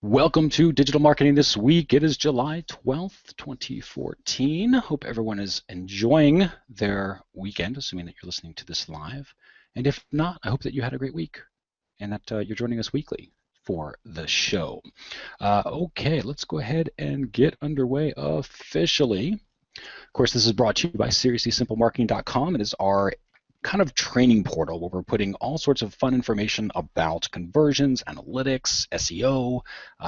Welcome to Digital Marketing This Week. It is July 12th, 2014. Hope everyone is enjoying their weekend, assuming that you're listening to this live. And if not, I hope that you had a great week and that you're joining us weekly for the show. Okay, let's go ahead and get underway officially. Of course, this is brought to you by SeriouslySimpleMarketing.com. It is our kind of training portal where we're putting all sorts of fun information about conversions, analytics, SEO,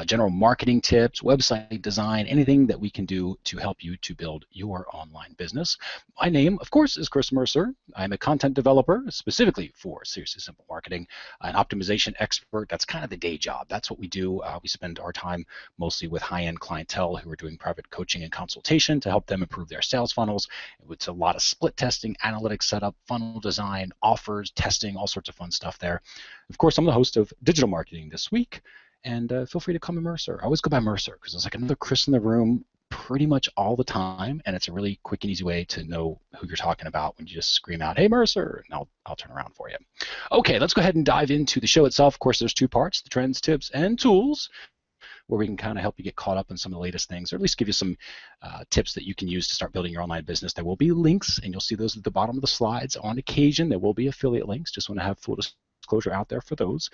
general marketing tips, website design, anything that we can do to help you to build your online business. My name, of course, is Chris Mercer. I'm a content developer specifically for Seriously Simple Marketing, an optimization expert. That's kind of the day job. That's what we do. We spend our time mostly with high-end clientele who are doing private coaching and consultation to help them improve their sales funnels. It's a lot of split testing, analytics setup, funnel design, offers, testing, all sorts of fun stuff there. Of course, I'm the host of Digital Marketing This Week, and feel free to call me Mercer. I always go by Mercer because it's like another Chris in the room pretty much all the time, and it's a really quick and easy way to know who you're talking about when you just scream out, "Hey, Mercer," and I'll turn around for you. Okay, let's go ahead and dive into the show itself. Of course, there's two parts, the trends, tips, and tools, where we can kind of help you get caught up in some of the latest things, or at least give you some tips that you can use to start building your online business. There will be links, and you'll see those at the bottom of the slides. On occasion, there will be affiliate links. Just want to have full disclosure out there for those.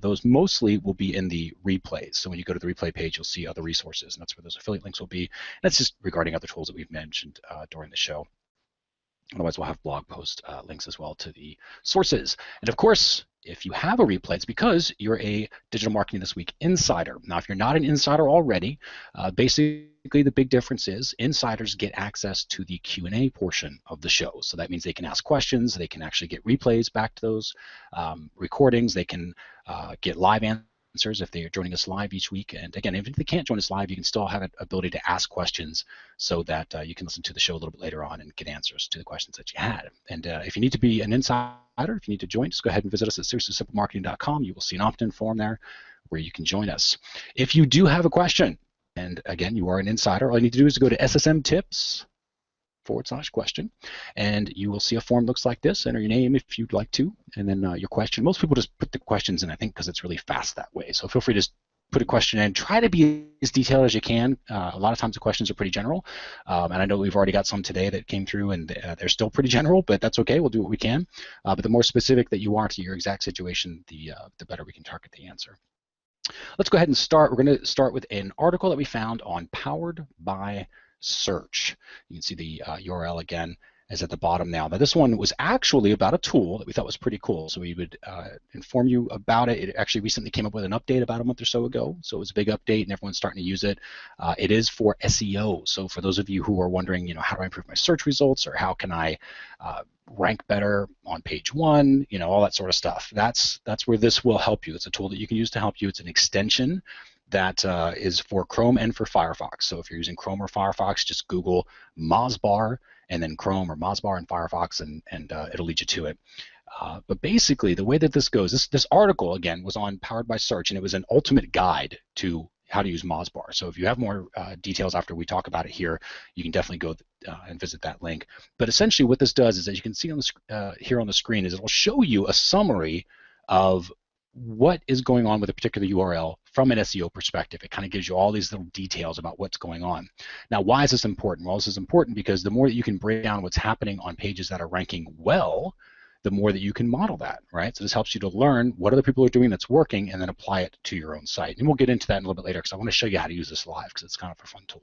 Those mostly will be in the replays. So when you go to the replay page, you'll see other resources, and that's where those affiliate links will be. And that's just regarding other tools that we've mentioned during the show. Otherwise, we'll have blog post links as well to the sources. And of course, if you have a replay, it's because you're a Digital Marketing This Week insider. Now, if you're not an insider already, basically the big difference is insiders get access to the Q&A portion of the show. So that means they can ask questions, they can actually get replays back to those recordings, they can get live answers if they are joining us live each week. And again, if they can't join us live, you can still have an ability to ask questions so that you can listen to the show a little bit later on and get answers to the questions that you had. And if you need to be an insider, if you need to join, just go ahead and visit us at SeriouslySimpleMarketing.com. You will see an opt-in form there where you can join us. If you do have a question, and again, you are an insider, all you need to do is to go to SSM Tips /question, and you will see a form looks like this. Enter your name if you'd like to, and then your question. Most people just put the questions in, I think, because it's really fast that way. So feel free to just put a question in. Try to be as detailed as you can. A lot of times the questions are pretty general, and I know we've already got some today that came through, and they're still pretty general, but that's okay. We'll do what we can. But the more specific that you are to your exact situation, the better we can target the answer. Let's go ahead and start. We're going to start with an article that we found on Powered by Search. You can see the URL again is at the bottom now. Now this one was actually about a tool that we thought was pretty cool, so we would inform you about it. It actually recently came up with an update about a month or so ago, so it was a big update and everyone's starting to use it. It is for SEO, so for those of you who are wondering, how do I improve my search results, or how can I rank better on page one, all that sort of stuff. That's where this will help you. It's a tool that you can use to help you. It's an extension that is for Chrome and for Firefox. So if you're using Chrome or Firefox, just Google Mozbar and then Chrome, or Mozbar and Firefox, and it'll lead you to it. But basically, the way that this goes, this article, again, was on Powered by Search, and it was an ultimate guide to how to use Mozbar. So if you have more details after we talk about it here, you can definitely go and visit that link. But essentially what this does is, as you can see on the here on the screen, is it'll show you a summary of what is going on with a particular URL from an SEO perspective. It kind of gives you all these little details about what's going on. Now, why is this important? Well, this is important because the more that you can break down what's happening on pages that are ranking well, the more that you can model that, right? So this helps you to learn what other people are doing that's working and then apply it to your own site. And we'll get into that in a little bit later because I want to show you how to use this live because it's kind of a fun tool.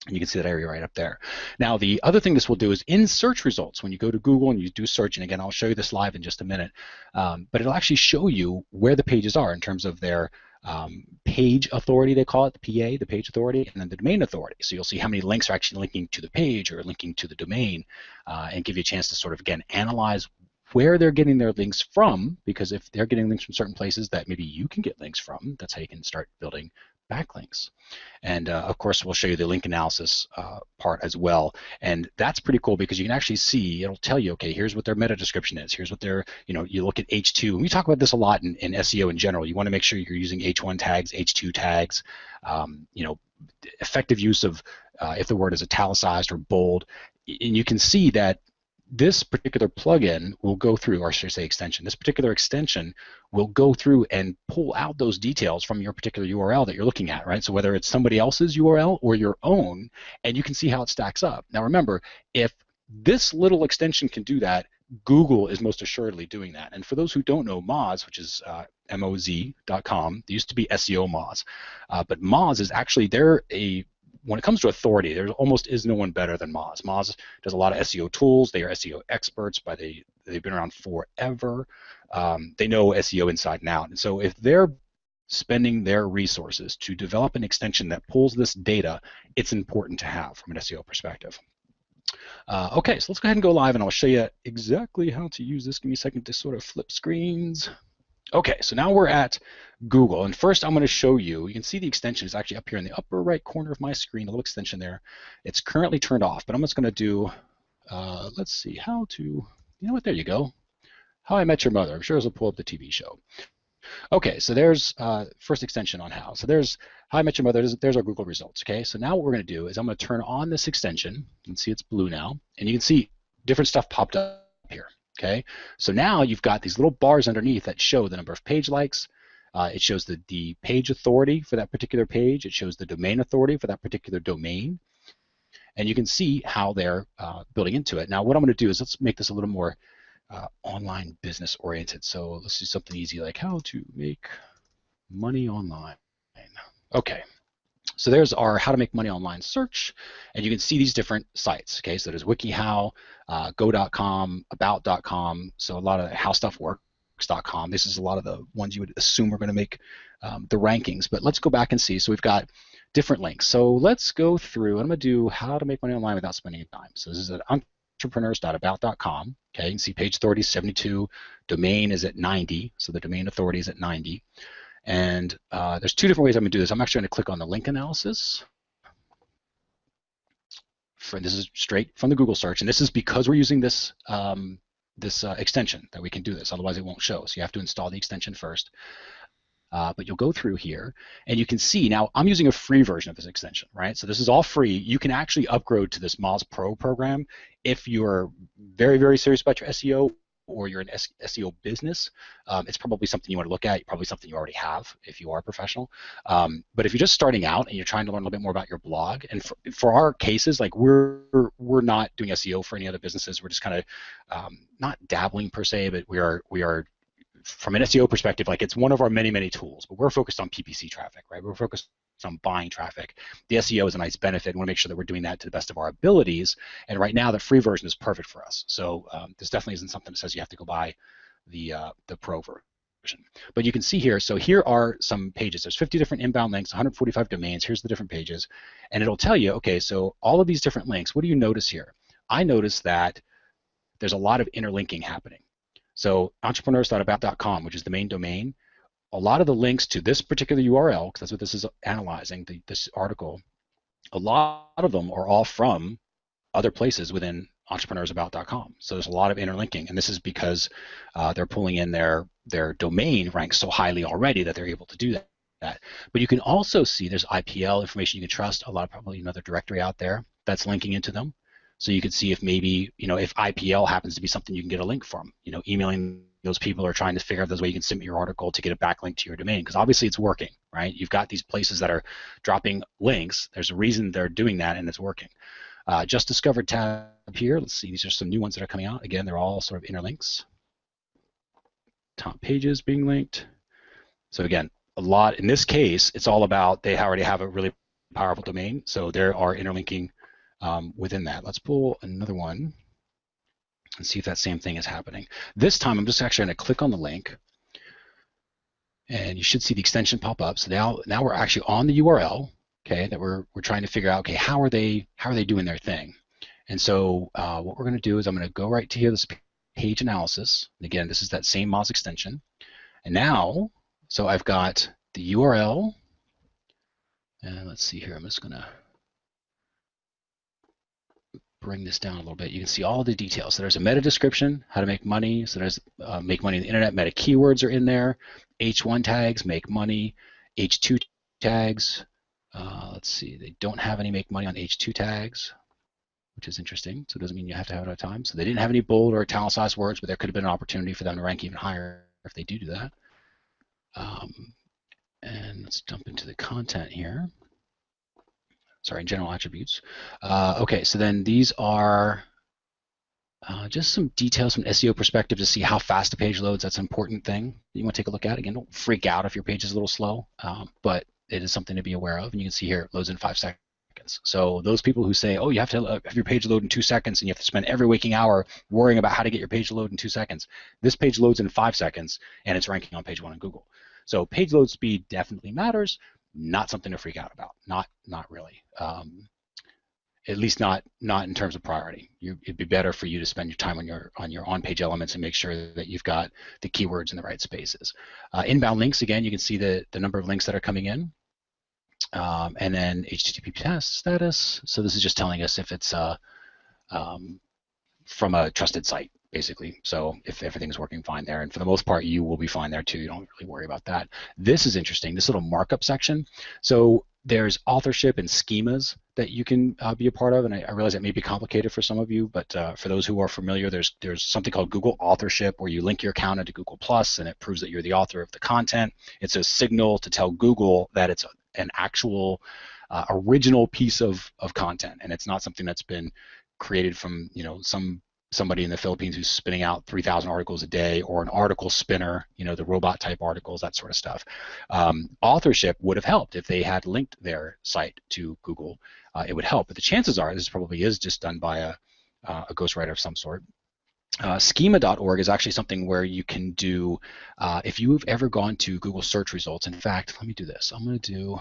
And you can see that area right up there. Now, the other thing this will do is in search results, when you go to Google and you do search, and again, I'll show you this live in just a minute, but it'll actually show you where the pages are in terms of their page authority, they call it, the PA, the page authority, and then the domain authority. So you'll see how many links are actually linking to the page or linking to the domain, and give you a chance to sort of, again, analyze where they're getting their links from, because if they're getting links from certain places that maybe you can get links from, that's how you can start building backlinks. And of course, we'll show you the link analysis part as well. And that's pretty cool because you can actually see, it'll tell you, okay, here's what their meta description is. Here's what their, you look at H2. And we talk about this a lot in SEO in general. You want to make sure you're using H1 tags, H2 tags, effective use of if the word is italicized or bold. And you can see that this particular plugin will go through, or should I say extension, this particular extension will go through and pull out those details from your particular URL that you're looking at, right? So whether it's somebody else's URL or your own, and you can see how it stacks up. Now remember, if this little extension can do that, Google is most assuredly doing that. And for those who don't know, Moz, which is Moz.com, they used to be SEO Moz, but Moz is actually, when it comes to authority, there almost is no one better than Moz. Moz does a lot of SEO tools. They are SEO experts. They've been around forever. They know SEO inside and out. And so if they're spending their resources to develop an extension that pulls this data, it's important to have from an SEO perspective. Okay, so let's go ahead and go live, and I'll show you exactly how to use this. Give me a second to sort of flip screens. Okay, so now we're at Google, and first I'm going to show you, you can see the extension is actually up here in the upper right corner of my screen, a little extension there. It's currently turned off, but I'm just going to do, let's see, how to, you know what, there you go. How I Met Your Mother. I'm sure this will pull up the TV show. Okay, so there's first extension on how. So there's How I Met Your Mother, there's our Google results, okay? So now what we're going to do is I'm going to turn on this extension. You can see it's blue now, and you can see different stuff popped up here, okay? So now you've got these little bars underneath that show the number of page likes. It shows the page authority for that particular page. It shows the domain authority for that particular domain. And you can see how they're building into it. Now what I'm going to do is let's make this a little more online business oriented. So let's do something easy like how to make money online. Okay, so there's our how to make money online search, and you can see these different sites. Okay, so there's WikiHow, Go.com, About.com, so a lot of HowStuffWorks.com. This is a lot of the ones you would assume are going to make the rankings, but let's go back and see. So we've got different links. So let's go through, I'm going to do how to make money online without spending time. So this is an entrepreneurs.about.com. Okay, you can see page authority is 72, domain is at 90, so the domain authority is at 90. And there's two different ways I'm going to do this. I'm actually going to click on the link analysis. This is straight from the Google search, and this is because we're using this extension that we can do this. Otherwise, it won't show. So you have to install the extension first. But you'll go through here, and you can see now I'm using a free version of this extension, right? So this is all free. You can actually upgrade to this Moz Pro program if you're very, very serious about your SEO or you're an SEO business. It's probably something you want to look at, probably something you already have if you are a professional. But if you're just starting out and you're trying to learn a little bit more about your blog, and for our cases, like we're not doing SEO for any other businesses. We're just kind of not dabbling per se, but we are from an SEO perspective, like it's one of our many, many tools, but we're focused on PPC traffic, right? We're focused on buying traffic. The SEO is a nice benefit. We want to make sure that we're doing that to the best of our abilities. And right now, the free version is perfect for us. So this definitely isn't something that says you have to go buy the pro version. But you can see here, so here are some pages. There's 50 different inbound links, 145 domains. Here's the different pages. And it'll tell you, okay, so all of these different links, what do you notice here? I notice that there's a lot of interlinking happening. So entrepreneurs.about.com, which is the main domain, a lot of the links to this particular URL, because that's what this is analyzing, this article, a lot of them are all from other places within entrepreneursabout.com. So there's a lot of interlinking, and this is because they're pulling in their domain ranks so highly already that they're able to do that. But you can also see there's IPL information you can trust, probably another directory out there that's linking into them. So you can see if maybe, if IPL happens to be something you can get a link from, emailing those people or trying to figure out if there's a way you can submit your article to get a backlink to your domain, because obviously it's working, right? You've got these places that are dropping links. There's a reason they're doing that, and it's working. Just Discovered tab here. Let's see, these are some new ones that are coming out. Again, they're all sort of interlinks. Top pages being linked. So again, a lot, in this case, it's all about they already have a really powerful domain, so there are interlinking within that. Let's pull another one and see if that same thing is happening. This time I'm just actually going to click on the link, and you should see the extension pop up. So now we're actually on the URL, okay, that we're trying to figure out, okay, how are they doing their thing? And so what we're going to do is I'm going to go right to here, this page analysis. And again, this is that same Moz extension. And now, so I've got the URL, and let's see here, I'm just going to bring this down a little bit. You can see all the details. So there's a meta description, how to make money. So there's make money on the internet. Meta keywords are in there. H1 tags, make money. H2 tags. Let's see, they don't have any make money on H2 tags. which is interesting. So it doesn't mean you have to have it at a time. So they didn't have any bold or italicized words, but there could have been an opportunity for them to rank even higher if they do that. And let's jump into the content here. Sorry, general attributes. Okay, so then these are just some details from an SEO perspective to see how fast a page loads. That's an important thing that you want to take a look at. Again, don't freak out if your page is a little slow, but it is something to be aware of. And you can see here it loads in 5 seconds. So those people who say, oh, you have to have your page load in 2 seconds and you have to spend every waking hour worrying about how to get your page to load in 2 seconds, this page loads in 5 seconds and it's ranking on page 1 in Google. So page load speed definitely matters. Not something to freak out about. Not really. At least not in terms of priority. It'd be better for you to spend your time on your on-page elements and make sure that you've got the keywords in the right spaces. Inbound links, again, you can see the number of links that are coming in. And then HTTP status. So this is just telling us if it's from a trusted site, basically. So if everything's working fine there, and for the most part, you will be fine there too. You don't really worry about that. This is interesting, this little markup section. So there's authorship and schemas that you can be a part of, and I realize that may be complicated for some of you, but for those who are familiar, there's something called Google Authorship where you link your account into Google Plus, and it proves that you're the author of the content. It's a signal to tell Google that it's an actual original piece of content, and it's not something that's been created from somebody in the Philippines who's spinning out 3,000 articles a day, or an article spinner, the robot type articles, that sort of stuff. Authorship would have helped if they had linked their site to Google. It would help, but the chances are this probably is just done by a ghostwriter of some sort. Schema.org is actually something where you can do, if you've ever gone to Google search results. In fact, let me do this. I'm going to do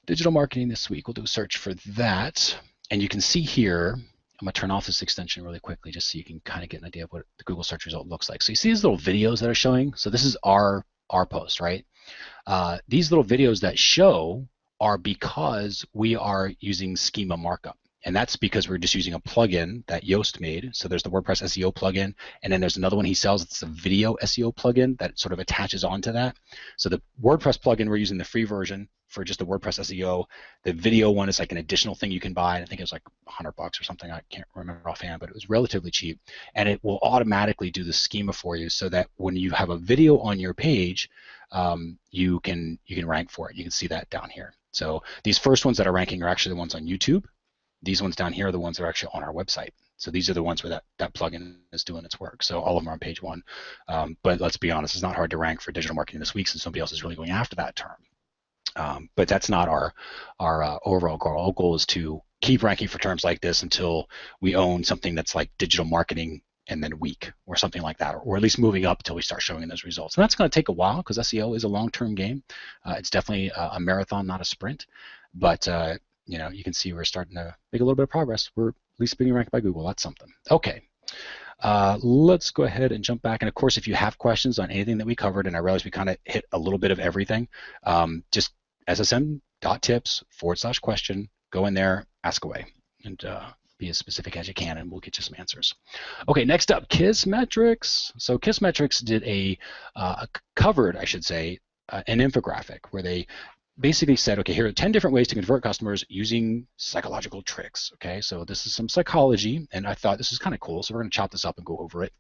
digital marketing this week. We'll do a search for that. And you can see here, I'm going to turn off this extension really quickly just so you can kind of get an idea of what the Google search result looks like. So you see these little videos that are showing? So this is our post, right? These little videos that show are because we are using schema markup. And that's because we're just using a plugin that Yoast made. So there's the WordPress SEO plugin, and then there's another one he sells. It's a video SEO plugin that sort of attaches onto that. So the WordPress plugin, we're using the free version for just the WordPress SEO. The video one is like an additional thing you can buy. I think it was like $100 or something. I can't remember offhand, but it was relatively cheap. And it will automatically do the schema for you so that when you have a video on your page, you can rank for it. You can see that down here. So these first ones that are ranking are actually the ones on YouTube. These ones down here are the ones that are actually on our website. So these are the ones where that plugin is doing its work. So all of them are on page 1. But let's be honest, it's not hard to rank for digital marketing this week since somebody else is really going after that term. But that's not our overall goal. Our goal is to keep ranking for terms like this until we own something that's like digital marketing and then week or something like that, or at least moving up until we start showing those results. And that's going to take a while because SEO is a long-term game. It's definitely a marathon, not a sprint. But you can see we're starting to make a little bit of progress. We're at least being ranked by Google. That's something. Okay. Let's go ahead and jump back. And of course, if you have questions on anything that we covered, and I realize we kind of hit a little bit of everything, just ssm.tips/question, go in there, ask away, and be as specific as you can, and we'll get you some answers. Okay, next up, Kissmetrics. So Kissmetrics did covered, I should say, an infographic where they basically said, okay, here are 10 different ways to convert customers using psychological tricks. Okay, so this is some psychology, and I thought this is kind of cool, so we're going to chop this up and go over it.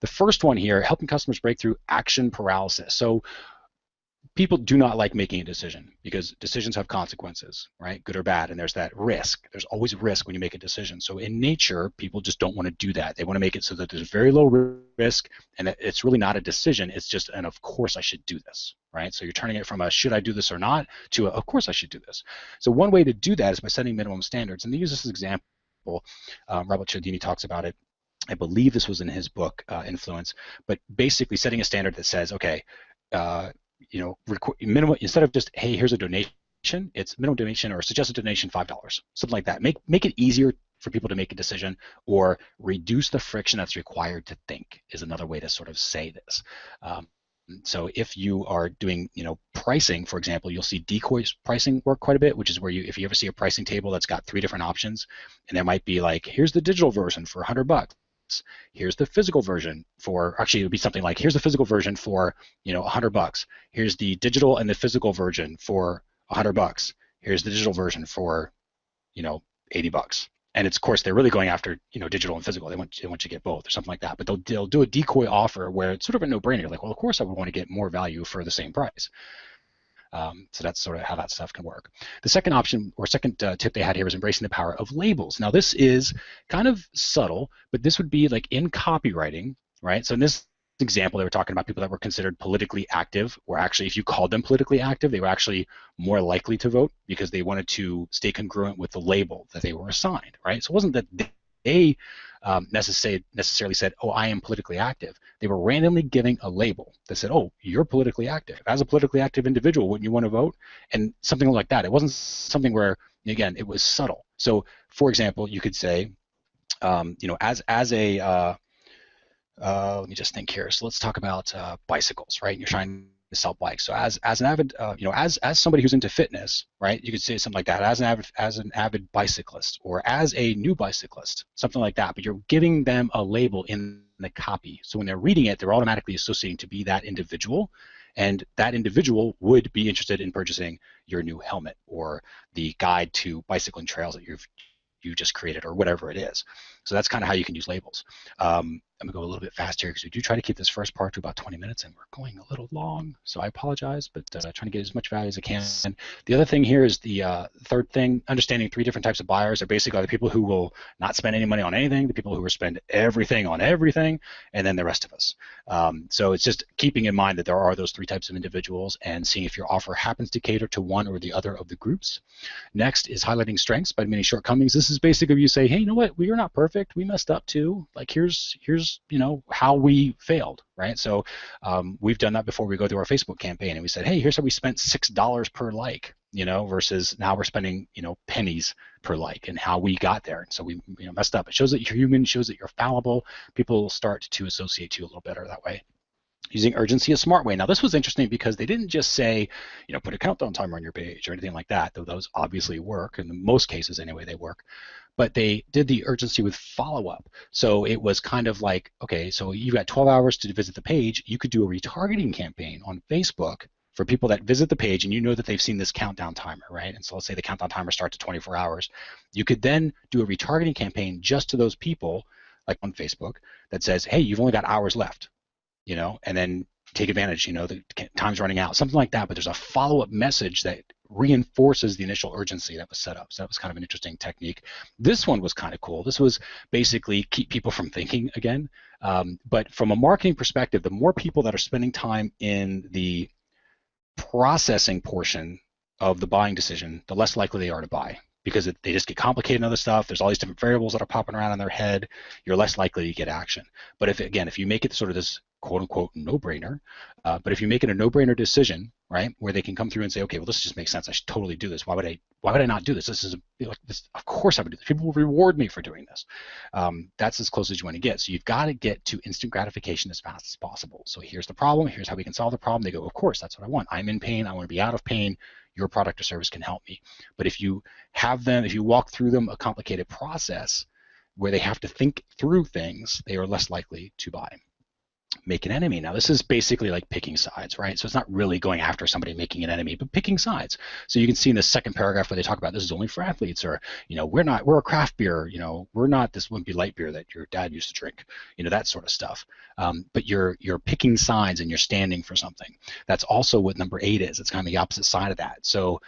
The first one here, helping customers break through action paralysis. So people do not like making a decision because decisions have consequences, right? Good or bad, and there's that risk. There's always risk when you make a decision. So in nature, people just don't want to do that. They want to make it so that there's very low risk and that it's really not a decision. It's just an of course I should do this, right? So you're turning it from a should I do this or not to a, of course I should do this. So one way to do that is by setting minimum standards. And they use this example. Robert Cialdini talks about it. I believe this was in his book, Influence, but basically setting a standard that says, okay, minimum, instead of just, hey, here's a donation, it's minimum donation or suggested donation $5, something like that. Make it easier for people to make a decision, or reduce the friction that's required to think is another way to sort of say this. So if you are doing, pricing, for example, you'll see decoy pricing work quite a bit, which is where if you ever see a pricing table that's got 3 different options, and there might be like, here's the digital version for $100. Here's the physical version for, actually it would be something like, here's the physical version for, $100. Here's the digital and the physical version for $100. Here's the digital version for, $80. And it's, of course, they're really going after, digital and physical. They want you to get both or something like that. But they'll do a decoy offer where it's sort of a no-brainer. Like, well, of course I would want to get more value for the same price. So that's sort of how that stuff can work. The second option or second tip they had here was embracing the power of labels. Now this is kind of subtle, but this would be like in copywriting, right? So in this example, they were talking about people that were considered politically active, or actually if you called them politically active, they were actually more likely to vote because they wanted to stay congruent with the label that they were assigned, right? So it wasn't that they necessarily said, oh, I am politically active. They were randomly giving a label that said, oh, you're politically active. As a politically active individual, wouldn't you want to vote? And something like that. It wasn't something where, again, it was subtle. So, for example, you could say, as a let me just think here. So let's talk about bicycles, right? You're trying to sell bikes. So as an avid, as somebody who's into fitness, right? You could say something like that. As an avid bicyclist, or as a new bicyclist, something like that. But you're giving them a label in the copy. So when they're reading it, they're automatically associating to be that individual, and that individual would be interested in purchasing your new helmet or the guide to bicycling trails that you just created, or whatever it is. So that's kind of how you can use labels. I'm gonna go a little bit faster because we do try to keep this first part to about 20 minutes, and we're going a little long, so I apologize, but trying to get as much value as I can. And the other thing here is the third thing, understanding 3 different types of buyers. Are basically the people who will not spend any money on anything, the people who will spend everything on everything, and then the rest of us. So it's just keeping in mind that there are those 3 types of individuals and seeing if your offer happens to cater to one or the other of the groups. Next is highlighting strengths but many shortcomings. This is basically you say, hey, you know what, we're not perfect, we messed up too. Like here's how we failed, right? So we've done that before. We go through our Facebook campaign and we said, hey, here's how we spent $6 per like, versus now we're spending, pennies per like, and how we got there. So we messed up. It shows that you're human, shows that you're fallible. People start to associate you a little better that way. Using urgency a smart way. Now this was interesting because they didn't just say, put a countdown timer on your page or anything like that, though those obviously work. In most cases anyway, they work. But they did the urgency with follow-up. So it was kind of like, okay, so you got 12 hours to visit the page. You could do a retargeting campaign on Facebook for people that visit the page and you know that they've seen this countdown timer, right? And so let's say the countdown timer starts at 24 hours. You could then do a retargeting campaign just to those people, like on Facebook, that says, hey, you've only got hours left. And then take advantage, the time's running out, something like that. But there's a follow-up message that reinforces the initial urgency that was set up. So that was kind of an interesting technique. This one was kind of cool. This was basically keep people from thinking again. But from a marketing perspective, the more people that are spending time in the processing portion of the buying decision, the less likely they are to buy. Because they just get complicated and other stuff. There's all these different variables that are popping around in their head. You're less likely to get action. But if you make it sort of this quote unquote no-brainer, but if you make it a no-brainer decision, right, where they can come through and say, okay, well, this just makes sense. I should totally do this. Why would I not do this? This is this. Of course I would do this. People will reward me for doing this. That's as close as you want to get. So you've got to get to instant gratification as fast as possible. So here's the problem. Here's how we can solve the problem. They go, of course, that's what I want. I'm in pain. I want to be out of pain. Your product or service can help me. But if you walk through them a complicated process where they have to think through things, they are less likely to buy. Make an enemy. Now this is basically like picking sides, right? So it's not really going after somebody making an enemy, but picking sides. So you can see in the second paragraph where they talk about this is only for athletes, or we're a craft beer, we're not this wimpy light beer that your dad used to drink, that sort of stuff. But you're picking sides and you're standing for something. That's also what number 8 is. It's kind of the opposite side of that. So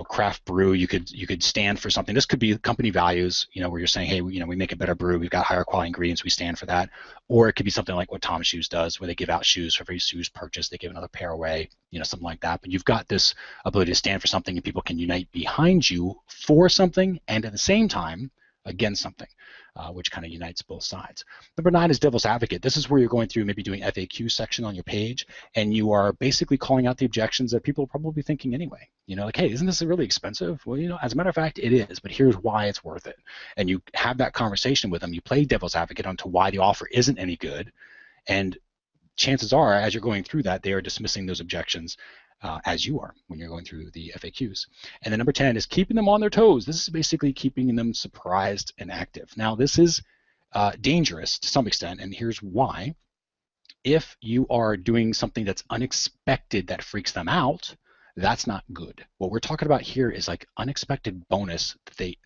craft brew, you could stand for something. This could be company values, where you're saying, hey, we make a better brew, we've got higher quality ingredients, we stand for that. Or it could be something like what Tom Shoes does, where they give out shoes for every shoes purchased, they give another pair away, something like that. But you've got this ability to stand for something, and people can unite behind you for something and at the same time against something, which kind of unites both sides. Number 9 is devil's advocate. This is where you're going through maybe doing FAQ section on your page, and you are basically calling out the objections that people are probably thinking anyway. Like, hey, isn't this really expensive? Well, as a matter of fact, it is, but here's why it's worth it. And you have that conversation with them. You play devil's advocate onto why the offer isn't any good, and chances are, as you're going through that, they are dismissing those objections as you are when you're going through the FAQs. And then number 10 is keeping them on their toes. This is basically keeping them surprised and active. Now, this is dangerous to some extent, and here's why. If you are doing something that's unexpected that freaks them out, That's not good. What we're talking about here is like unexpected bonus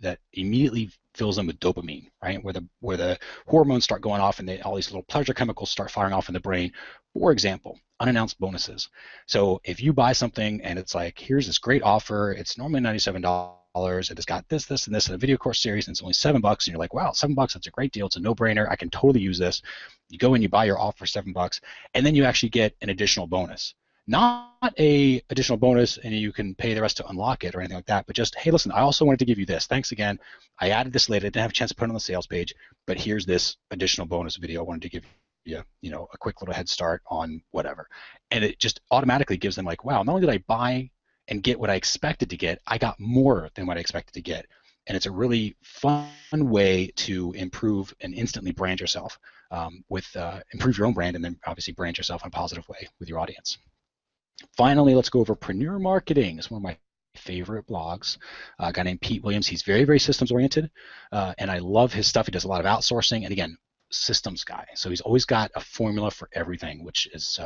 that immediately fills them with dopamine, right? Where the hormones start going off and all these little pleasure chemicals start firing off in the brain. For example, unannounced bonuses. So if you buy something and it's like, here's this great offer, it's normally $97, and it's got this, this, and this in a video course series, and it's only $7, and you're like, wow, $7, that's a great deal, it's a no-brainer, I can totally use this. You go and you buy your offer for $7, and then you actually get an additional bonus. Not a additional bonus and you can pay the rest to unlock it or anything like that, but just, hey, listen, I also wanted to give you this. Thanks again. I added this later. I didn't have a chance to put it on the sales page, but here's this additional bonus video I wanted to give you, a quick little head start on whatever. And it just automatically gives them like, wow, not only did I buy and get what I expected to get, I got more than what I expected to get. And it's a really fun way to improve and instantly brand yourself improve your own brand and then obviously brand yourself in a positive way with your audience. Finally, let's go over Preneur Marketing. It's one of my favorite blogs. A guy named Pete Williams. He's very, very systems oriented, and I love his stuff. He does a lot of outsourcing, and again, systems guy. So he's always got a formula for everything, which is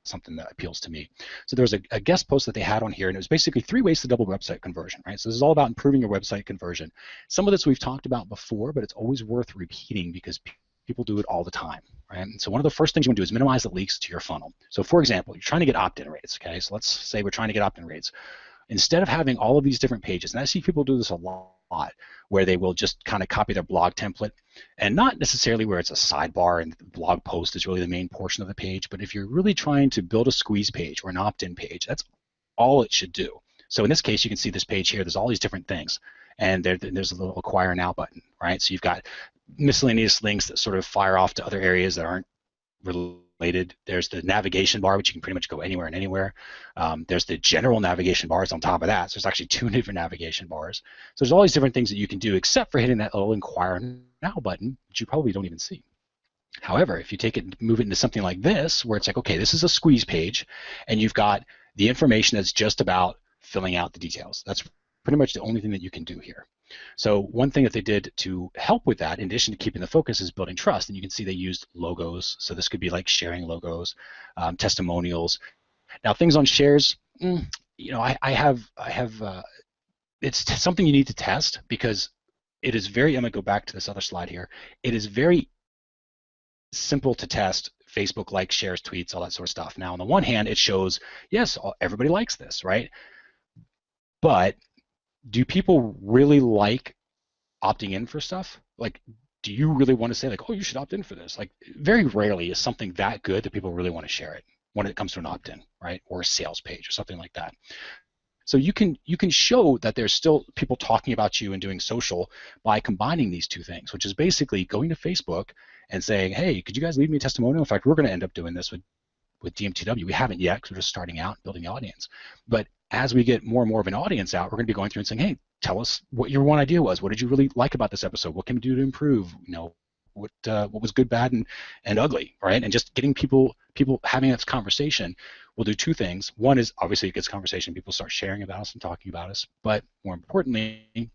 something that appeals to me. So there was a guest post that they had on here, and it was basically 3 ways to double website conversion, right? So this is all about improving your website conversion. Some of this we've talked about before, but it's always worth repeating because people do it all the time, right? And so one of the first things you want to do is minimize the leaks to your funnel. So for example, you're trying to get opt-in rates, okay? So let's say we're trying to get opt-in rates. Instead of having all of these different pages, and I see people do this a lot, where they will just kind of copy their blog template, and not necessarily where it's a sidebar and the blog post is really the main portion of the page, but if you're really trying to build a squeeze page or an opt-in page, that's all it should do. So in this case, you can see this page here, there's all these different things, and there's a little acquire now button, right? So you've got miscellaneous links that sort of fire off to other areas that aren't related. There's the navigation bar, which you can pretty much go anywhere and anywhere. There's the general navigation bars on top of that. So there's actually 2 different navigation bars. So there's all these different things that you can do except for hitting that little Inquire Now button, which you probably don't even see. However, if you take it and move it into something like this, where it's like, okay, this is a squeeze page, and you've got the information that's just about filling out the details. That's pretty much the only thing that you can do here. So one thing that they did to help with that, in addition to keeping the focus, is building trust. And you can see they used logos. So this could be like sharing logos, testimonials. Now things on shares, I have it's something you need to test because it is very, I'm going to go back to this other slide here. It is very simple to test Facebook likes, shares, tweets, all that sort of stuff. Now on the one hand, it shows, yes, everybody likes this, right? But do people really like opting in for stuff? Like, do you really want to say like, oh, you should opt in for this? Like, very rarely is something that good that people really want to share it when it comes to an opt-in, right? Or a sales page or something like that. So you can show that there's still people talking about you and doing social by combining these 2 things, which is basically going to Facebook and saying, hey, could you guys leave me a testimonial? In fact, we're going to end up doing this with DMTW. We haven't yet because we're just starting out and building the audience. But as we get more and more of an audience out, we're going to be going through and saying, hey, tell us what your one idea was. What did you really like about this episode? What can we do to improve? What was good, bad, and ugly, right? And just getting people having this conversation will do 2 things. One is obviously it gets conversation. People start sharing about us and talking about us. But more importantly,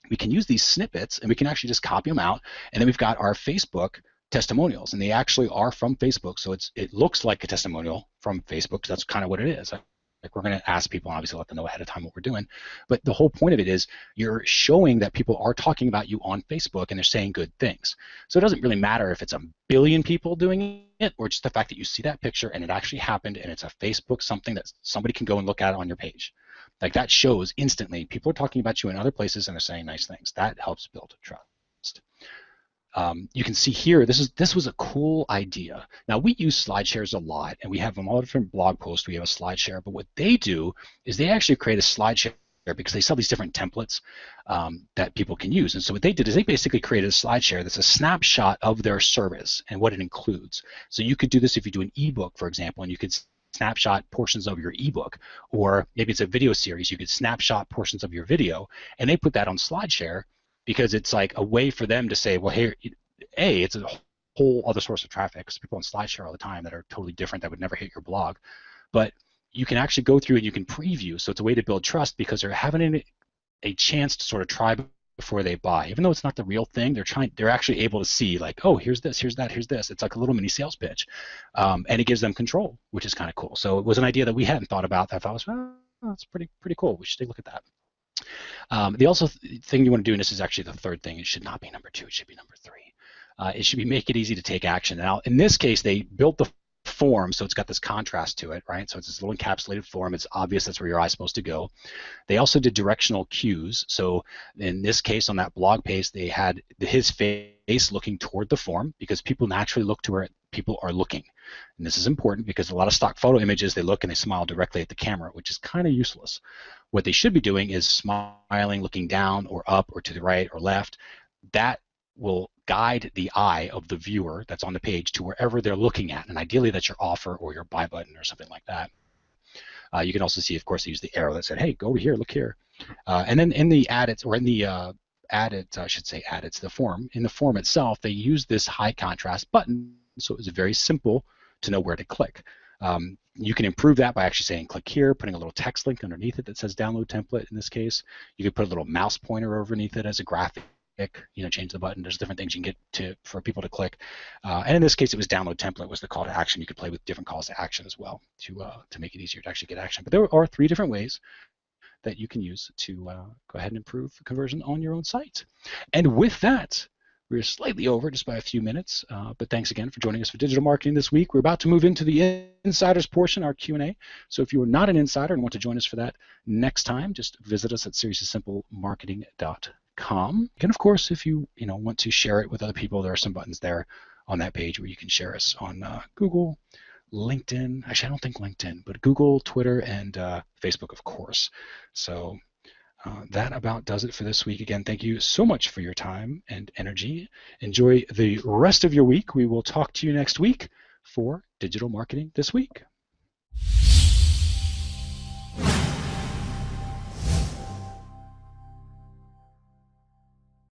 we can use these snippets and we can actually just copy them out. And then we've got our Facebook testimonials, and they actually are from Facebook. So it looks like a testimonial from Facebook. That's kind of what it is. Like, we're going to ask people and obviously let them know ahead of time what we're doing. But the whole point of it is you're showing that people are talking about you on Facebook and they're saying good things. So it doesn't really matter if it's 1 billion people doing it or just the fact that you see that picture and it actually happened and it's a Facebook something that somebody can go and look at on your page. Like, that shows instantly people are talking about you in other places and they're saying nice things. That helps build trust. You can see here, this was a cool idea. Now, we use SlideShares a lot, and we have them all different blog posts. We have a SlideShare, but what they do is they actually create a SlideShare because they sell these different templates that people can use. And so what they did is they basically created a SlideShare that's a snapshot of their service and what it includes. So you could do this if you do an ebook, for example, and you could snapshot portions of your ebook, or maybe it's a video series, you could snapshot portions of your video, and they put that on SlideShare because it's like a way for them to say, well, here, it's a whole other source of traffic, because people on SlideShare all the time that are totally different that would never hit your blog. But you can actually go through and you can preview, so it's a way to build trust because they're having a chance to sort of try before they buy. Even though it's not the real thing, they're actually able to see like, oh, here's this, here's that, here's this. It's like a little mini sales pitch, and it gives them control, which is kind of cool. So it was an idea that we hadn't thought about that I thought was, well, oh, that's pretty cool. We should take a look at that. The also thing you want to do, and this is actually the third thing, it should not be number 2, it should be number 3. It should be make it easy to take action. Now, in this case, they built the form, so it's got this contrast to it, right? So it's this little encapsulated form. It's obvious that's where your eye's supposed to go. They also did directional cues. So in this case, on that blog page, they had his face looking toward the form because people naturally look to where people are looking. And this is important because a lot of stock photo images, they look and they smile directly at the camera, which is kind of useless. What they should be doing is smiling, looking down or up or to the right or left. That will guide the eye of the viewer that's on the page to wherever they're looking at. And ideally, that's your offer or your buy button or something like that. You can also see, of course, they use the arrow that said, hey, go over here, look here. And then in the added, or in the the form, in the form itself, they use this high contrast button. So it's very simple to know where to click. You can improve that by actually saying click here, putting a little text link underneath it that says download template in this case. You could put a little mouse pointer underneath it as a graphic, change the button. There's different things you can get for people to click. And in this case, it was download template was the call to action. You could play with different calls to action as well to make it easier to actually get action. But there are 3 different ways that you can use to go ahead and improve conversion on your own site. And with that, we're slightly over just by a few minutes, but thanks again for joining us for Digital Marketing this week. We're about to move into the Insiders portion, our Q&A. So if you are not an insider and want to join us for that next time, just visit us at SeriousySimpleMarketing.com. And of course, if you want to share it with other people, there are some buttons there on that page where you can share us on Google, LinkedIn. Actually, I don't think LinkedIn, but Google, Twitter, and Facebook, of course. So that about does it for this week. Again, thank you so much for your time and energy. Enjoy the rest of your week. We will talk to you next week for Digital Marketing This Week.